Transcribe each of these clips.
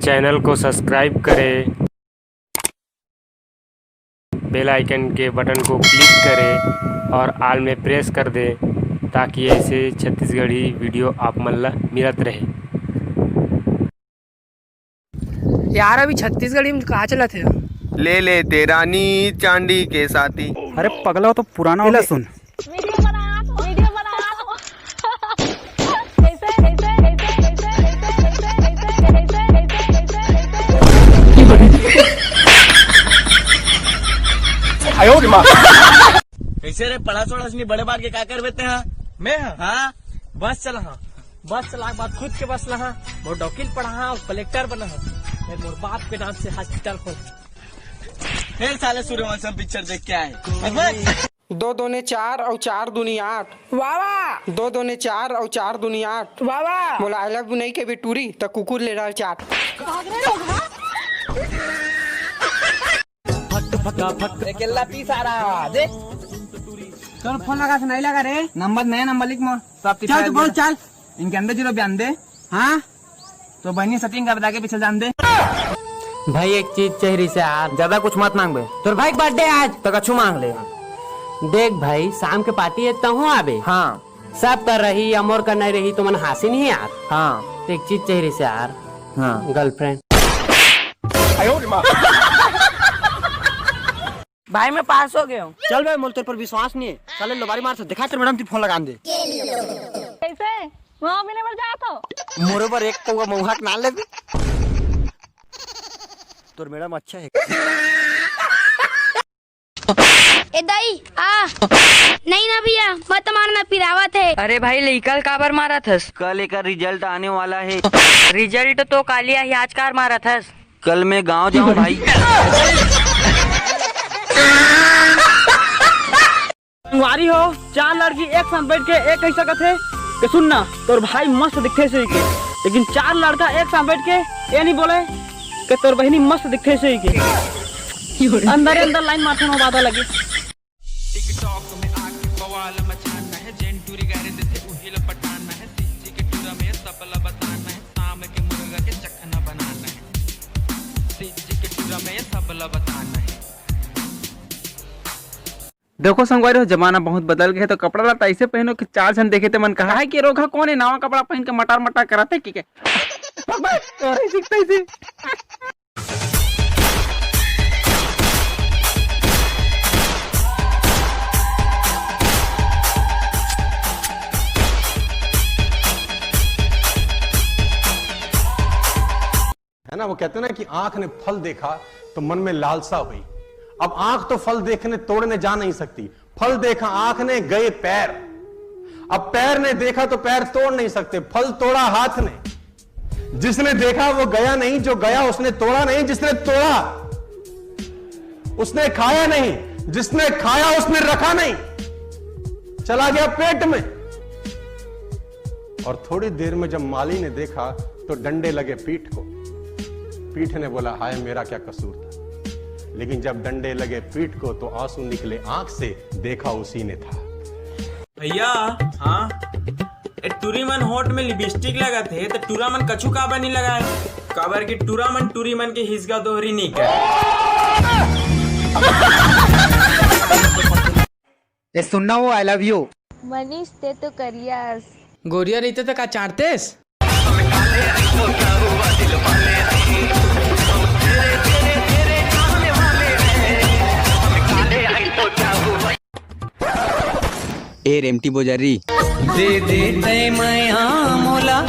Channel को subscribe करें, bell icon के बटन को क्लिक करें और ऑल में प्रेस कर दें ताकि ऐसे छत्तीसगढ़ी वीडियो आप मन ला मिलत रहे। यार अभी छत्तीसगढ़ी में कहाँ चला थे? ले ले तेरानी चांदी के साथी। अरे पगला तो पुराना हो गया। सुन वीडियो बना कैसे रे पढ़ा छोड़ा नहीं बड़े बार के क्या कर बेते हैं मैं हाँ बस चला हाँ बस चला के बाद खुद के बस लहा मोर वकील पढ़ा हाँ और कलेक्टर बना हाँ मोर बाप के नाम से हॉस्पिटल खोल फिर साले सूर्यवंशम पिक्चर देख के आए। 2 दूने 4 और 4 दूनी 8। वाह 2 दूने 4 और 4 दूनी 8। वाह बोला आई लव नहीं के बेटूरी तो कुकुर ले रहा चाट। केला पीस आ रहा देख तो फोन लगा से नहीं लगा रे। नंबर नया नंबर लिख मोर चल तो बोल चल। इनके अंदर 092 हाँ तो बहनी सेटिंग का बता के पीछे जान दे। भाई एक चीज चाहिए से आज ज्यादा कुछ मत मांग बे। तोर भाई का बर्थडे आज तो कछु मांग ले। देख भाई शाम के पार्टी इतना हूँ आबे। हाँ सब कर रही अमोर कर नहीं रही तो मन हंसी नहीं यार। हाँ तो एक चीज चाहिए से यार। हाँ गर्लफ्रेंड। भाई मैं पास हो गया हूँ। चल भाई मोल तेरे पर विश्वास नहीं है। चल लोबारी मार से दिखा तेरे मैडम तू फोन लगा दे। कैसे वहाँ भी नहीं जाता हो? मोरे पर एक कौवा मौहा के ना ले तोर मैडम अच्छा है। ए दाई आ नहीं ना भैया मत मारना पिरावत है। अरे भाई लेकल काबर मारा थस? कल एक रिजल्ट आने वाला है। रिजल्ट तो कालिया ही आज कार मारा थस। कल मैं गांव जाऊं भाई। वारी हो 4 लड़की एक साथ बैठ के एक कैसा कथे कि सुनना तोर भाई मस्त दिखते से के, लेकिन 4 लड़का एक साथ बैठ के ये नहीं बोले कि तोर बहनी मस्त दिखते से के। अंदर अंदर लाइन मारने में बाधा लगी। टिकटॉक में आके बवाल मचाना है, जेंटूरी गारे देते उहिल पटाना है, सिज्जी के टूरा में सबला बताना है, शाम के मुर्गा के चखना बनाना है, सिज्जी के टूरा में सबला बताना है। देखो संगवारी हो जमाना बहुत बदल गया है तो कपड़ा लता ऐसे पहनो कि 4 जन देखे थे मन कहा है कि रोगा कौन है नवा कपड़ा पहन के मटार मटार कराते कि है ना। वो कहते हैं ना कि आंख ने फल देखा तो मन में लालसा हुई। अब आंख तो फल देखने तोड़ने जा नहीं सकती। फल देखा आंख ने गए पैर। अब पैर ने देखा तो पैर तोड़ नहीं सकते। फल तोड़ा हाथ ने। जिसने देखा वो गया नहीं, जो गया उसने तोड़ा नहीं, जिसने तोड़ा उसने खाया नहीं, जिसने खाया उसने रखा नहीं, चला गया पेट में। और थोड़ी देर में जब माली ने देखा तो डंडे लगे पीठ को। पीठ ने बोला हाय मेरा क्या कसूर था। लेकिन जब डंडे लगे पीठ को तो आंसू निकले आंख से, देखा उसी ने था। भैया हाँ टूरी मन होठ में लिपस्टिक लगा थे तो टूरा मन कछु काबर नहीं लगाए? काबर की टूरा मन टूरी मन के हिस्सा दोहरी नहीं कर। ये सुनना वो आई लव यू। मनीष ते तो करियास गोरिया रहते तो का चाटतेस? ए रेमटी बोजारी दे दे माया मोला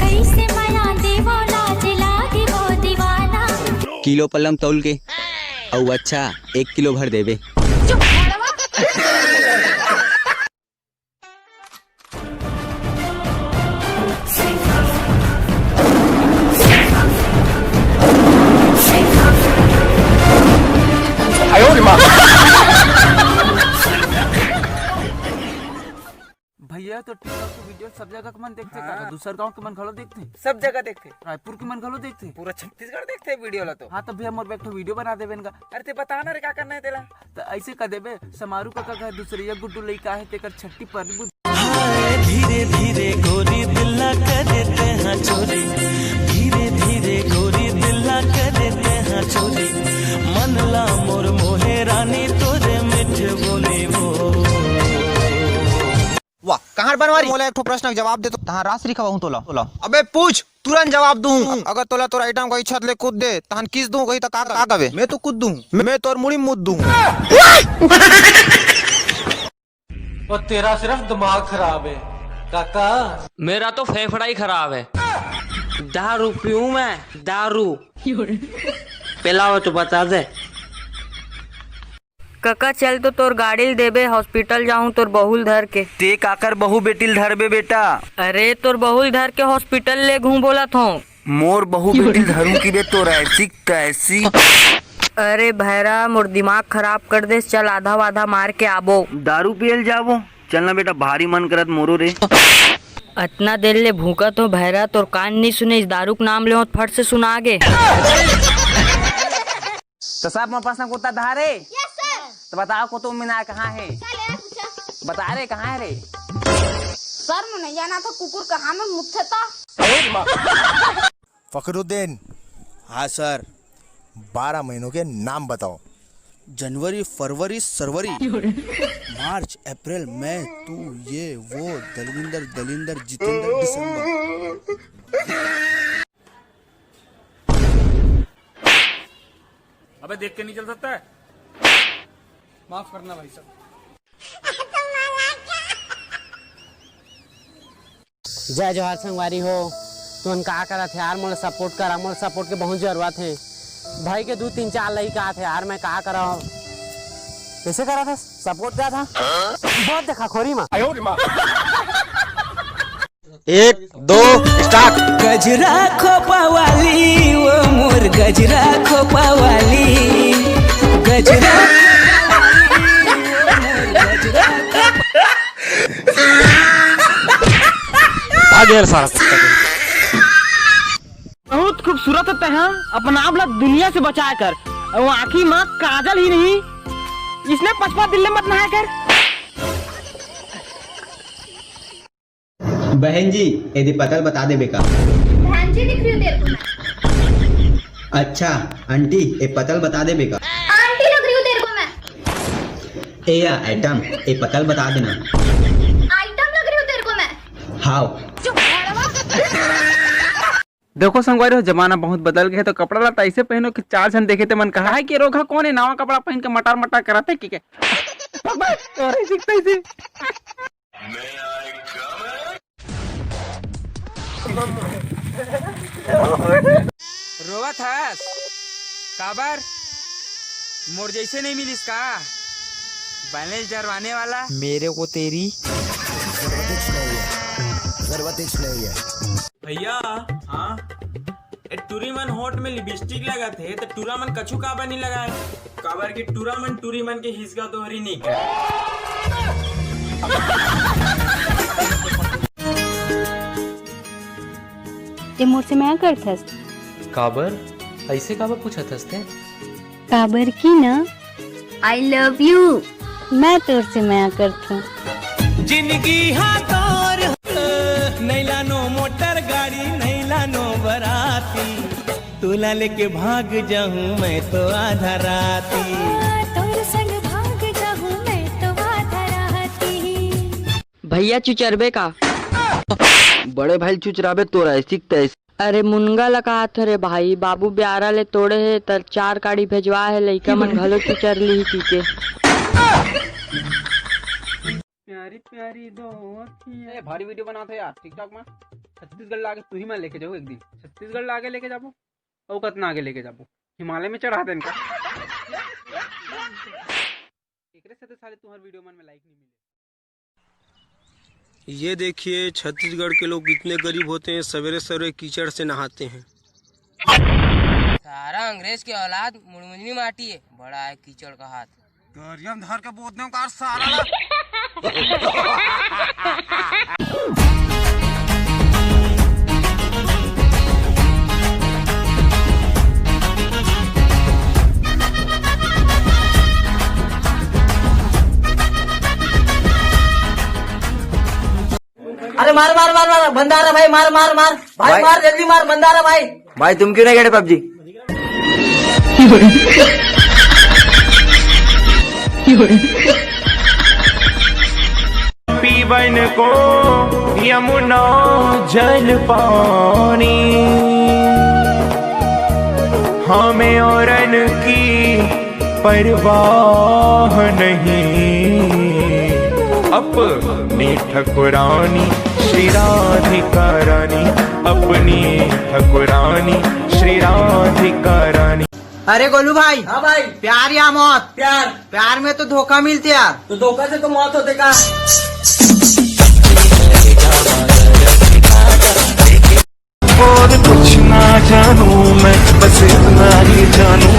कैसे माया दीवाना दिला दीवो दीवाना। किलो पलम तौल के और अच्छा 1 किलो भर देवे। भैया तो टिकटॉक की वीडियो सब जगह के मन देखते हैं। दूसर गांव के मन घलो देखते हैं। सब जगह देखते हैं। रायपुर के मन घलो देखते हैं। पूरा छत्तीसगढ़ देखते हैं वीडियो ला तो। हाँ तो भैया मोर बैठो वीडियो बना देबे इनका। अरे ते बता ना रे क्या करना है तेरा। तो ऐसे कर देबे समारू का घर दूसरे या गुड्डू लइका है तेकर छट्टी पर। धीरे धीरे गोरी दिल कर देते हैं चोरी, धीरे धीरे गोरी मार बनवारी मोला एक ठो प्रश्न के जवाब दे तो तहां राशि खवाऊं तोला अबे पूछ तुरंत जवाब दूं। अगर तोला तोर आइटम कोई छत ले कूद दे तहन किस दूं कही त का कबे मैं तो कूद दूं मैं तोर मुड़ी मुद दूं। और तेरा सिर्फ दिमाग खराब है काका। मेरा तो फेफड़ा ही खराब है। दारू पीऊं मैं दारू पिलाओ तो बता दे। कका चल तो तोर गाड़ी देबे हॉस्पिटल जाऊं तोर बहुल धर के। ते काकर बहु बेटिल धरबे बेटा। अरे तोर बहुल धर के हॉस्पिटल ले घूम बोला थो। मोर बहु बेटिल धरू की बे तोर ऐसी तैसी। अरे भैरा मोर दिमाग खराब कर दे, चल आधा वाधा मार के आबो। दारू पियल जाबो चलना बेटा, भारी मन करत मोरो रे। इतना देर ले भूखा तो भैरा तोर कान नहीं सुने, इस दारू के नाम ले हो फट से सुना आगे। तो साहब मोर प्रश्न कुत्ता धारे तो बताओ कुतुब मीनार कहाँ है? बता रे कहाँ है रे? सर मुझे नहीं जाना था कुकुर कहाँ में मुझसे था। फखरुद्दीन। हाँ सर, 12 महीनों के नाम बताओ। जनवरी, फरवरी, सरवरी, मार्च, अप्रैल, मई, तू, ये, वो, दलिंदर, जितेंद्र, दिसंबर। अबे देख के नहीं चल सकता है? माफ करना भाई साहब। जय जोहार संगवारी हो। तुम का करा थे यार, मोला सपोर्ट करा, मोला सपोर्ट के बहुत जरूरत है। भाई के 2-3-4 लड़का थे यार, मैं का करा हूँ कैसे करा था सपोर्ट क्या था बहुत देखा खोरी में। 1 2 स्टार्ट। गजरा खोपावाली वो मोर गजरा खोपावाली गजरा बहुत खूबसूरत होते हैं, अपना आप लोग दुनिया से बचा कर। वो आँखी माँ काजल ही नहीं, इसने 55 दिल मत नहा कर। बहन जी यदि पतल बता दे बेका। बहन जी दिख रही हूँ तेरे को मैं। अच्छा आंटी ये पतल बता दे बेका। आंटी लग रही हूँ तेरे को मैं। ए या आइटम ये पतल बता देना। आइटम लग रही हूँ तेरे को मैं। हाउ देखो संगवारी हो, जमाना बहुत बदल गया है, तो कपड़ा लता ऐसे पहनो कि 4 जन देखे थे मन कहा है कि रोका कौन है नवा कपड़ा पहन के मटार मटार कराते कि रोवा था काबर मोर जैसे नहीं मिलिस का बैलेंस डरवाने वाला। मेरे को तेरी सर्वोत्कृष्ट नहीं है। भैया। हाँ टूरी मन होठ में लिपस्टिक लगा थे तो टूरा मन कछु काबर नहीं लगाए? काबर की टूरी मन के हिस्सा तो हरी नहीं कर। ते मोर से मैं करथस काबर ऐसे काबर पूछा थसते? काबर की ना आई लव यू। मैं तोर से मैं करथूं। जिंदगी हाँ तोर नैला नो मोटर गाड़ी नैला नो बराती तुला लेके भाग जाऊं मैं तो आधा राती। तोर संग भाग जाऊं मैं तो आधा राती। भैया चुचरबे का बड़े भाई चुचराबे तोरा ऐसी तैसी। अरे मुनगा लगा रे भाई, बाबू ब्यारा ले तोड़े है तर 4 गाड़ी भेजवा है, लइका मन घलो चुचर ली पी के। प्यारी प्यारी दोस्ती। भारी वीडियो बनाते यार टिकटॉक में। छत्तीसगढ़ लागे तू ही मैं लेके जाऊँ एक दिन। छत्तीसगढ़ लागे लेके जाबो और कितना आगे लेके जाबो, हिमालय में चढ़ा देन का। एकरे से तो साले तुम्हारे वीडियो में लाइक नहीं मिले। ये देखिए छत्तीसगढ़ के लोग कितने गरीब होते हैं, सवेरे सवेरे कीचड़ से नहाते हैं। सारा अंग्रेज के औलाद मुड़मुजनी माटी है, बड़ा है कीचड़ का हाथ। गरियम धर के बोतने का सारा। अरे मार मार मार मार बंदा रहा भाई, मार मार मार भाई मार जल्दी मार बंदा रहा भाई। भाई तुम क्यों नहीं खेले पबजी? पी जीवन को यमुना जल पानी, हमें औरन की परवाह नहीं, अपनी ठकुरानी श्री राधिका रानी, अपनी ठकुरानी श्री राधिका रानी। अरे गोलू भाई, हाँ भाई, प्यार या मौत? प्यार। प्यार में तो धोखा मिलते यार। तो धोखा से तो मौत होते का। और कुछ ना जानू मैं, बस इतना ही जानू,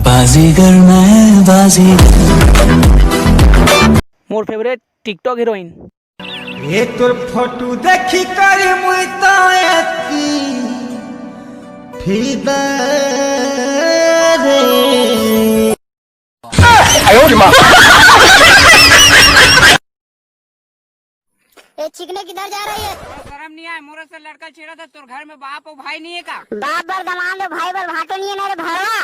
बाजीगर मैं बाजीगर। मोर फेवरेट टिकटॉक हीरोइन। ये तोर फोटो देखी कर मुई तायती फिदा रे। आयो रे मां। चिकने किधर जा रही है? शर्म नहीं आए, मोरे से लड़का छेड़ा था, तोर घर में बाप और भाई नहीं है का? बाप बर दमाद भाई बर भाटो नहीं है ना रे भरवा।